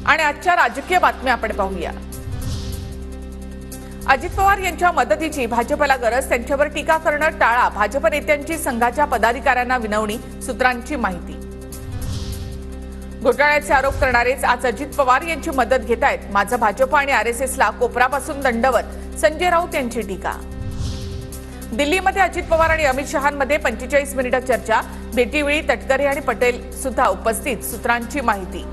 आणि आजच्या राजकीय बातम्या आपण पाहूया। अजित पवार यांच्या मदतीची भाजपला गरज, त्यांच्यावर टीका करणं टाळा, भाजप नेत्यांची संघाच्या पदाधिकाऱ्यांना विनवणी, सूत्रांची माहिती। घोटाळ्याचे आरोप करणारेच आज अजित पवार यांची मदत घेत आहेत। माझं भाजप आणि आरएसएसला कोपरापासून दंडवत, संजय राऊत यांची टीका। दिल्लीमध्ये अजित पवार आणि अमित शहांमध्ये 45 मिनिटं चर्चा, भेटीवेळी तटकरे आणि पटेल सुद्धा उपस्थित, सूत्रांची माहिती।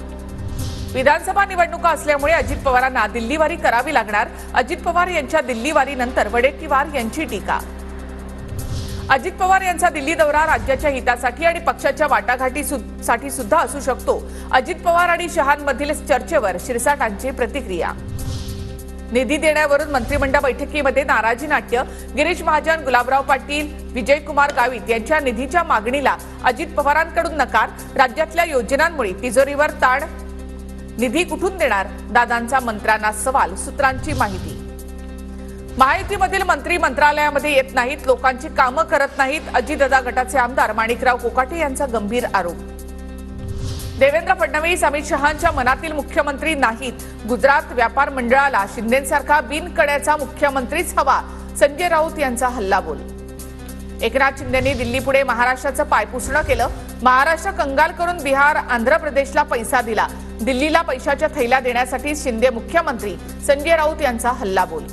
विधानसभा निवडणुका असल्यामुळे अजित पवारांना दिल्लीवारी करावी लागणार, अजित पवार यांच्या दिल्लीवारीनंतर वडेट्टीवार यांची टीका। अजित पवार यांचा दिल्ली दौरा राज्याच्या हितासाठी आणि पक्षाच्या वाटाघाटीसाठी सुद्धा असू शकतो, अजित पवार आणि शहांमधील चर्चेवर शिरसाटांची प्रतिक्रिया। निधी देण्यावरून मंत्रिमंडळ बैठकीमध्ये नाराजी नाट्य, गिरीश महाजन, गुलाबराव पाटील, विजयकुमार गावित यांच्या निधीच्या मागणीला अजित पवारांकडून नकार, राज्यातल्या योजनांमुळे तिजोरीवर ताण, निधी कुठून देणार, दादांचा मंत्र्यांना सवाल, सूत्रांची माहिती। महायुतीमधील मंत्री मंत्रालयामध्ये येत नाहीत, लोकांची कामं करत नाहीत, अजितदादा गटाचे आमदार माणिकराव कोकाटे यांचा गंभीर आरोप। देवेंद्र फडणवीस अमित शहांच्या मनातील मुख्यमंत्री नाहीत, गुजरात व्यापार मंडळाला शिंदेंसारखा बिनकड्याचा मुख्यमंत्रीच हवा, संजय राऊत यांचा हल्लाबोल। एकनाथ शिंदेंनी दिल्लीपुढे महाराष्ट्राचं पायपुसणं केलं, महाराष्ट्र कंगाल करून बिहार आंध्र प्रदेशला पैसा दिला, दिल्लीला पैशाच्या थैल्या देण्यासाठी शिंदे मुख्यमंत्री, संजय राऊत यांचा हल्लाबोल।